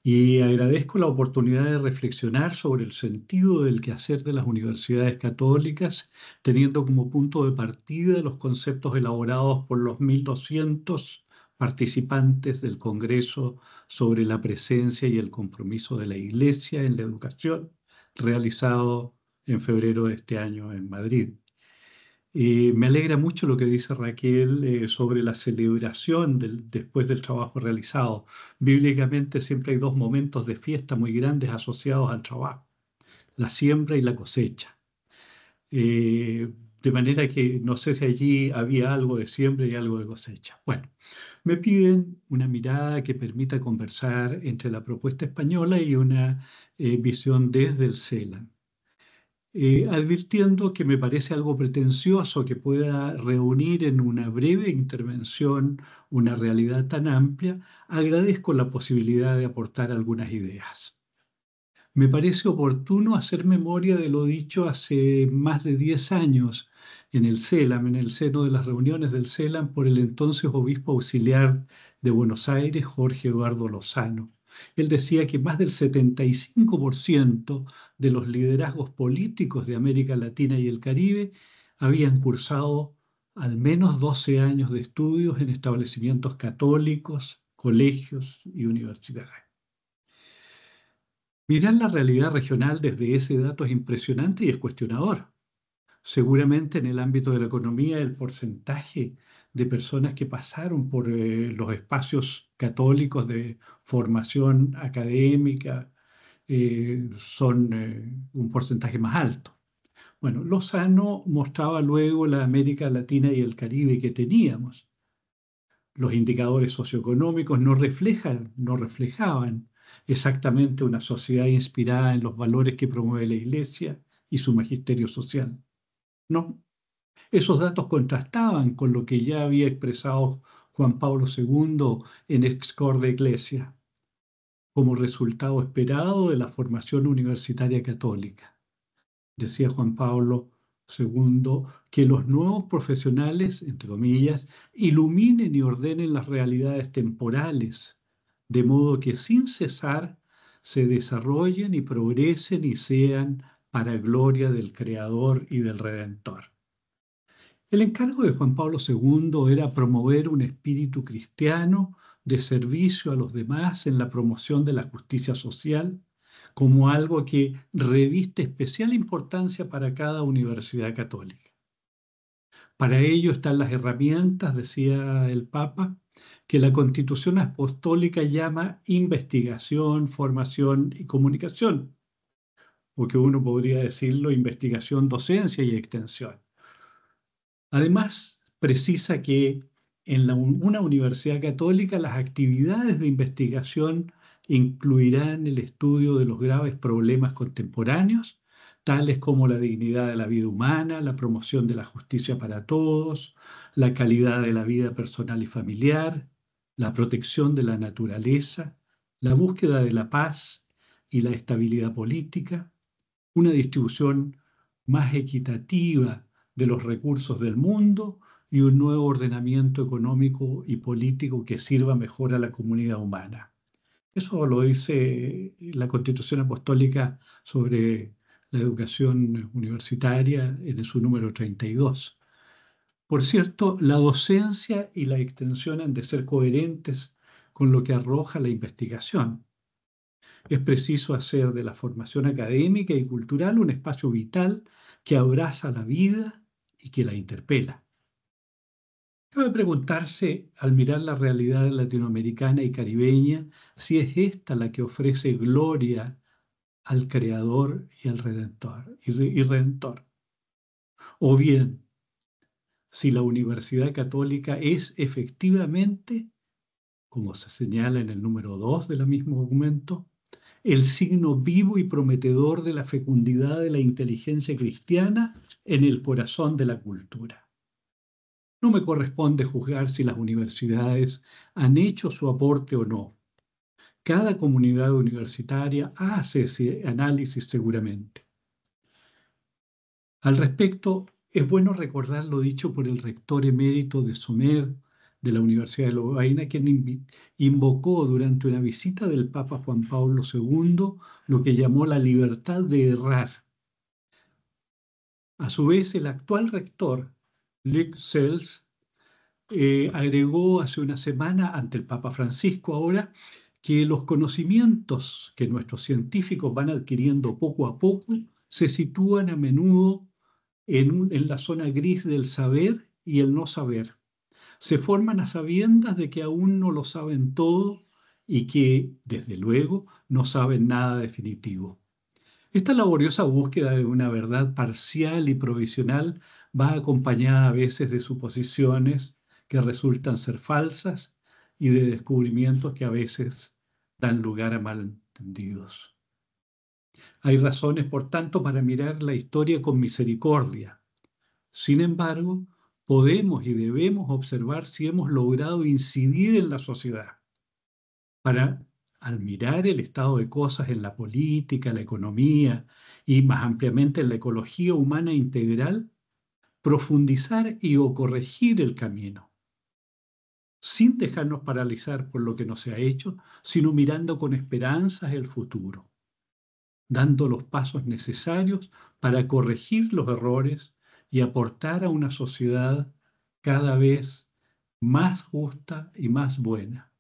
[SPEAKER 2] Y agradezco la oportunidad de reflexionar sobre el sentido del quehacer de las universidades católicas, teniendo como punto de partida los conceptos elaborados por los 1.200 participantes del Congreso sobre la presencia y el compromiso de la Iglesia en la educación, realizado en febrero de este año en Madrid. Me alegra mucho lo que dice Raquel sobre la celebración después del trabajo realizado. Bíblicamente siempre hay dos momentos de fiesta muy grandes asociados al trabajo, la siembra y la cosecha. De manera que no sé si allí había algo de siembra y algo de cosecha. Bueno, me piden una mirada que permita conversar entre la propuesta española y una visión desde el CELAM. Advirtiendo que me parece algo pretencioso que pueda reunir en una breve intervención una realidad tan amplia, agradezco la posibilidad de aportar algunas ideas. Me parece oportuno hacer memoria de lo dicho hace más de 10 años en el CELAM, en el seno de las reuniones del CELAM, por el entonces obispo auxiliar de Buenos Aires, Jorge Eduardo Lozano. Él decía que más del 75% de los liderazgos políticos de América Latina y el Caribe habían cursado al menos 12 años de estudios en establecimientos católicos, colegios y universidades. Mirar la realidad regional desde ese dato es impresionante y es cuestionador. Seguramente en el ámbito de la economía el porcentaje de personas que pasaron por los espacios católicos de formación académica son un porcentaje más alto. Bueno, Lozano mostraba luego la América Latina y el Caribe que teníamos. Los indicadores socioeconómicos no reflejaban exactamente una sociedad inspirada en los valores que promueve la Iglesia y su magisterio social. No, esos datos contrastaban con lo que ya había expresado Juan Pablo II en Ex Cor de Ecclesia, como resultado esperado de la formación universitaria católica. Decía Juan Pablo II, que los nuevos profesionales, entre comillas, iluminen y ordenen las realidades temporales, de modo que sin cesar se desarrollen y progresen y sean para gloria del Creador y del Redentor. El encargo de Juan Pablo II era promover un espíritu cristiano de servicio a los demás en la promoción de la justicia social, como algo que reviste especial importancia para cada universidad católica. Para ello están las herramientas, decía el Papa, que la Constitución Apostólica llama investigación, formación y comunicación, o que uno podría decirlo investigación, docencia y extensión. Además, precisa que en una universidad católica las actividades de investigación incluirán el estudio de los graves problemas contemporáneos, tales como la dignidad de la vida humana, la promoción de la justicia para todos, la calidad de la vida personal y familiar, la protección de la naturaleza, la búsqueda de la paz y la estabilidad política, una distribución más equitativa de los recursos del mundo y un nuevo ordenamiento económico y político que sirva mejor a la comunidad humana. Eso lo dice la Constitución Apostólica sobre la educación universitaria en su número 32. Por cierto, la docencia y la extensión han de ser coherentes con lo que arroja la investigación. Es preciso hacer de la formación académica y cultural un espacio vital que abraza la vida y que la interpela. Cabe preguntarse, al mirar la realidad latinoamericana y caribeña, si es esta la que ofrece gloria al Creador y al Redentor. O bien, si la Universidad Católica es efectivamente, como se señala en el número 2 del mismo documento, el signo vivo y prometedor de la fecundidad de la inteligencia cristiana en el corazón de la cultura. No me corresponde juzgar si las universidades han hecho su aporte o no. Cada comunidad universitaria hace ese análisis seguramente. Al respecto, es bueno recordar lo dicho por el rector emérito de Somer de la Universidad de Lovaina, quien invocó durante una visita del Papa Juan Pablo II lo que llamó la libertad de errar. A su vez, el actual rector, Luc Sels, agregó hace una semana ante el Papa Francisco ahora que los conocimientos que nuestros científicos van adquiriendo poco a poco se sitúan a menudo en la zona gris del saber y el no saber. Se forman a sabiendas de que aún no lo saben todo y que, desde luego, no saben nada definitivo. Esta laboriosa búsqueda de una verdad parcial y provisional va acompañada a veces de suposiciones que resultan ser falsas y de descubrimientos que a veces dan lugar a malentendidos. Hay razones, por tanto, para mirar la historia con misericordia. Sin embargo, podemos y debemos observar si hemos logrado incidir en la sociedad. Para, al mirar el estado de cosas en la política, la economía y más ampliamente en la ecología humana integral, profundizar y o corregir el camino, sin dejarnos paralizar por lo que no se ha hecho, sino mirando con esperanzas el futuro, dando los pasos necesarios para corregir los errores y aportar a una sociedad cada vez más justa y más buena.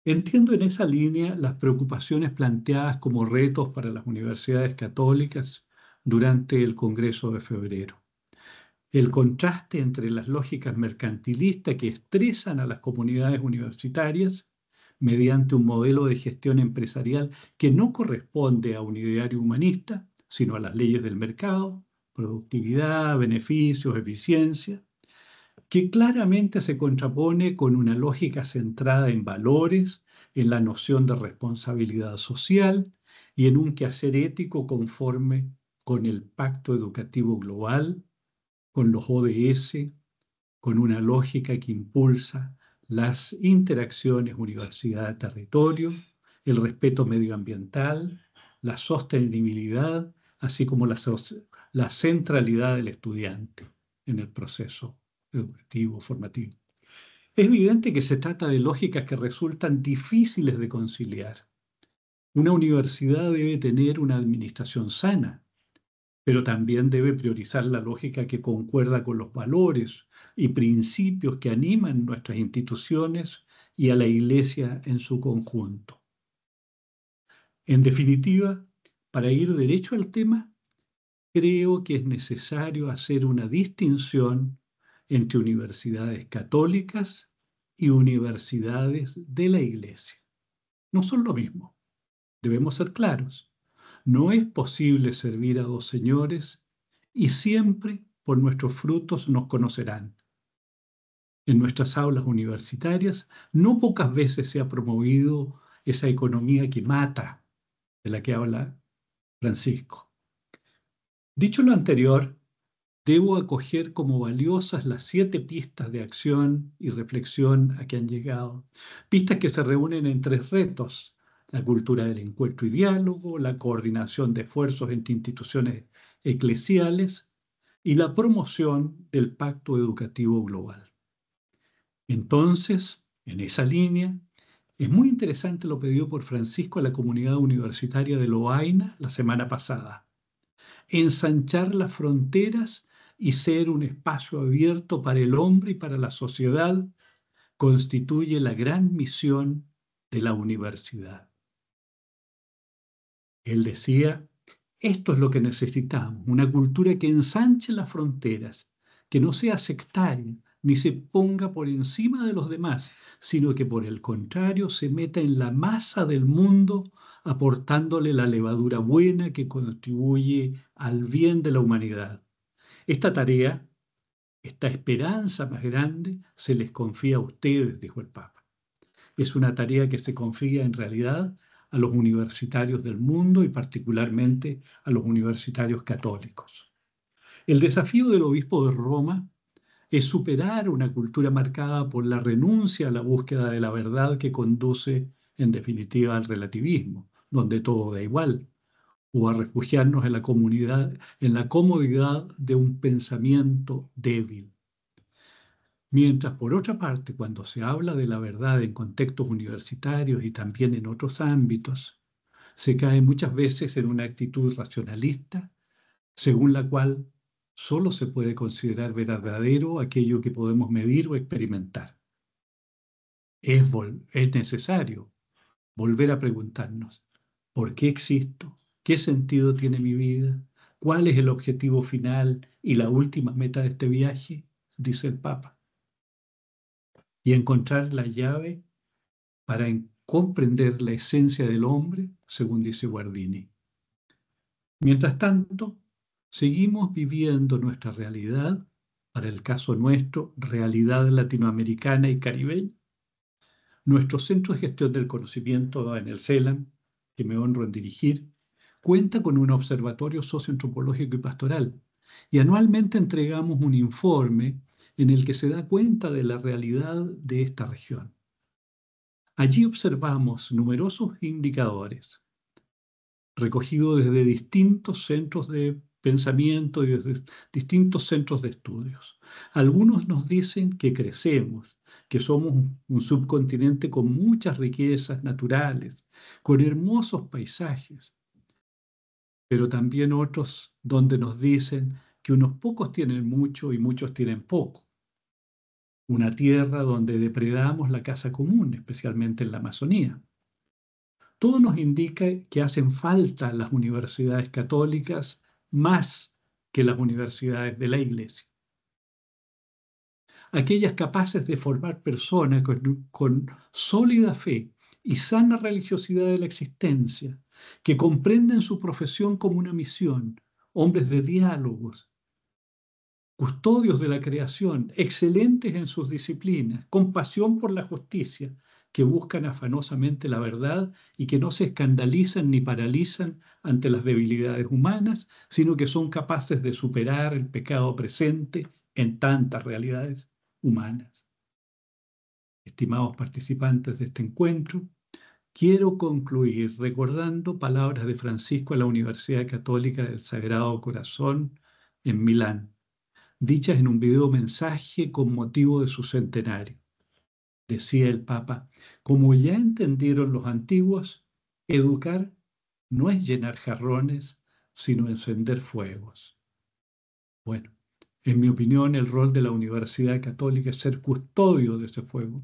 [SPEAKER 2] Entiendo en esa línea las preocupaciones planteadas como retos para las universidades católicas durante el Congreso de febrero. El contraste entre las lógicas mercantilistas que estresan a las comunidades universitarias mediante un modelo de gestión empresarial que no corresponde a un ideario humanista, sino a las leyes del mercado, productividad, beneficios, eficiencia, que claramente se contrapone con una lógica centrada en valores, en la noción de responsabilidad social y en un quehacer ético conforme con el Pacto Educativo Global, con los ODS, con una lógica que impulsa las interacciones universidad-territorio, el respeto medioambiental, la sostenibilidad, así como la centralidad del estudiante en el proceso educativo, formativo. Es evidente que se trata de lógicas que resultan difíciles de conciliar. Una universidad debe tener una administración sana, pero también debe priorizar la lógica que concuerda con los valores y principios que animan nuestras instituciones y a la Iglesia en su conjunto. En definitiva, para ir derecho al tema, creo que es necesario hacer una distinción entre universidades católicas y universidades de la Iglesia. No son lo mismo. Debemos ser claros. No es posible servir a dos señores y siempre por nuestros frutos nos conocerán. En nuestras aulas universitarias no pocas veces se ha promovido esa economía que mata, de la que habla Francisco. Dicho lo anterior, debo acoger como valiosas las 7 pistas de acción y reflexión a que han llegado. Pistas que se reúnen en 3 retos: la cultura del encuentro y diálogo, la coordinación de esfuerzos entre instituciones eclesiales y la promoción del Pacto Educativo Global. Entonces, en esa línea, es muy interesante lo pedido por Francisco a la comunidad universitaria de Lovaina la semana pasada: ensanchar las fronteras y ser un espacio abierto para el hombre y para la sociedad constituye la gran misión de la universidad. Él decía: esto es lo que necesitamos, una cultura que ensanche las fronteras, que no sea sectaria, ni se ponga por encima de los demás, sino que por el contrario se meta en la masa del mundo, aportándole la levadura buena que contribuye al bien de la humanidad. Esta tarea, esta esperanza más grande, se les confía a ustedes, dijo el Papa. Es una tarea que se confía en realidad a los universitarios del mundo y particularmente a los universitarios católicos. El desafío del obispo de Roma es superar una cultura marcada por la renuncia a la búsqueda de la verdad que conduce, en definitiva, al relativismo, donde todo da igual, o a refugiarnos en la comodidad de un pensamiento débil. Mientras, por otra parte, cuando se habla de la verdad en contextos universitarios y también en otros ámbitos, se cae muchas veces en una actitud racionalista, según la cual solo se puede considerar verdadero aquello que podemos medir o experimentar. Es necesario volver a preguntarnos: ¿por qué existo? ¿Qué sentido tiene mi vida? ¿Cuál es el objetivo final y la última meta de este viaje?, dice el Papa. Y encontrar la llave para comprender la esencia del hombre, según dice Guardini. Mientras tanto, seguimos viviendo nuestra realidad, para el caso nuestro, realidad latinoamericana y caribeña. Nuestro Centro de Gestión del Conocimiento en el CELAM, que me honro en dirigir, cuenta con un observatorio socioantropológico y pastoral, y anualmente entregamos un informe en el que se da cuenta de la realidad de esta región. Allí observamos numerosos indicadores recogidos desde distintos centros de pensamiento y desde distintos centros de estudios. Algunos nos dicen que crecemos, que somos un subcontinente con muchas riquezas naturales, con hermosos paisajes, pero también otros donde nos dicen que unos pocos tienen mucho y muchos tienen poco. Una tierra donde depredamos la casa común, especialmente en la Amazonía. Todo nos indica que hacen falta las universidades católicas más que las universidades de la Iglesia. Aquellas capaces de formar personas con sólida fe y sana religiosidad de la existencia, que comprenden su profesión como una misión, hombres de diálogos, custodios de la creación, excelentes en sus disciplinas, con pasión por la justicia, que buscan afanosamente la verdad y que no se escandalizan ni paralizan ante las debilidades humanas, sino que son capaces de superar el pecado presente en tantas realidades humanas. Estimados participantes de este encuentro, quiero concluir recordando palabras de Francisco a la Universidad Católica del Sagrado Corazón en Milán, dichas en un video mensaje con motivo de su centenario. Decía el Papa: como ya entendieron los antiguos, educar no es llenar jarrones, sino encender fuegos. Bueno, en mi opinión, el rol de la Universidad Católica es ser custodio de ese fuego,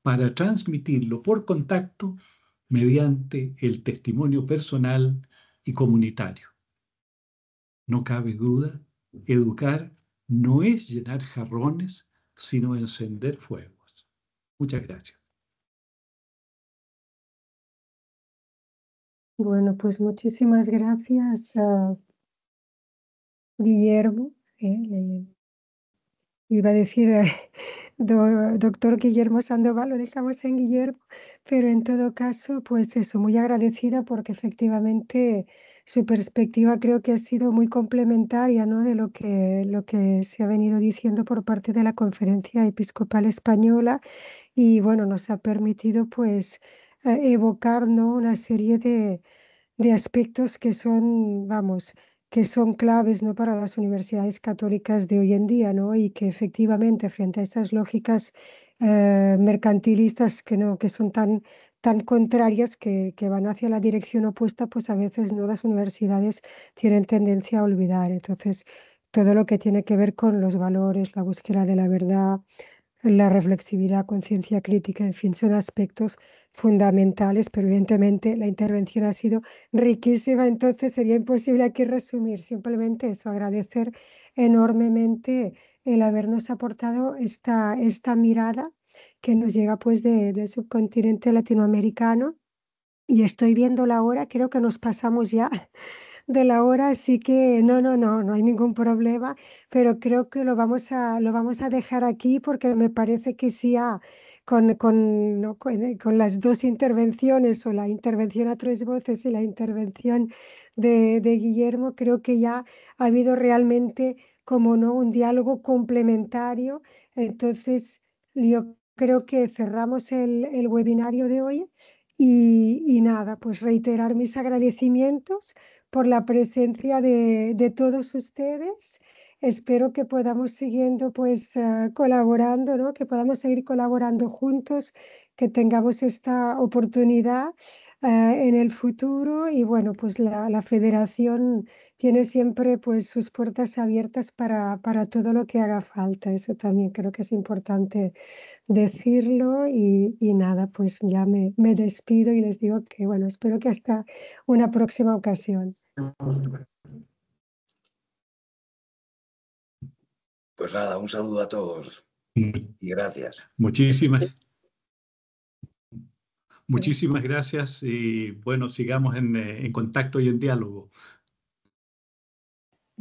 [SPEAKER 2] para transmitirlo por contacto mediante el testimonio personal y comunitario. No cabe duda, educar no es llenar jarrones, sino encender fuegos. Muchas gracias.
[SPEAKER 1] Bueno, pues muchísimas gracias a Guillermo. iba a decir doctor Guillermo Sandoval, lo dejamos en Guillermo, pero en todo caso, pues eso, muy agradecida porque efectivamente su perspectiva creo que ha sido muy complementaria, ¿no?, de lo que se ha venido diciendo por parte de la Conferencia Episcopal Española y bueno, nos ha permitido pues evocar, ¿no?, una serie de aspectos que son, vamos, que son claves, ¿no?, para las universidades católicas de hoy en día, ¿no? Y que efectivamente frente a esas lógicas mercantilistas que son tan contrarias que van hacia la dirección opuesta, pues a veces, ¿no?, las universidades tienen tendencia a olvidar. Entonces, todo lo que tiene que ver con los valores, la búsqueda de la verdad, la reflexividad, conciencia crítica, en fin, son aspectos fundamentales, pero evidentemente la intervención ha sido riquísima, entonces sería imposible aquí resumir, simplemente eso, agradecer enormemente el habernos aportado esta mirada que nos llega pues del subcontinente latinoamericano y estoy viendo la hora, creo que nos pasamos ya de la hora, así que no hay ningún problema, pero creo que lo vamos a dejar aquí porque me parece que sí, ¿no?, con las dos intervenciones o la intervención a tres voces y la intervención de Guillermo, creo que ya ha habido realmente como no un diálogo complementario. Entonces, yo creo que cerramos el webinario de hoy y nada, pues reiterar mis agradecimientos por la presencia de todos ustedes. Espero que podamos siguiendo pues colaborando, ¿no?, que podamos seguir colaborando juntos, que tengamos esta oportunidad en el futuro y bueno, pues la federación tiene siempre pues sus puertas abiertas para todo lo que haga falta. Eso también creo que es importante decirlo y nada, pues ya me despido y les digo que bueno, espero que hasta una próxima ocasión.
[SPEAKER 3] Pues nada, un saludo a todos y gracias.
[SPEAKER 2] Muchísimas gracias y bueno, sigamos en contacto y en diálogo.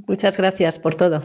[SPEAKER 4] Muchas gracias por todo.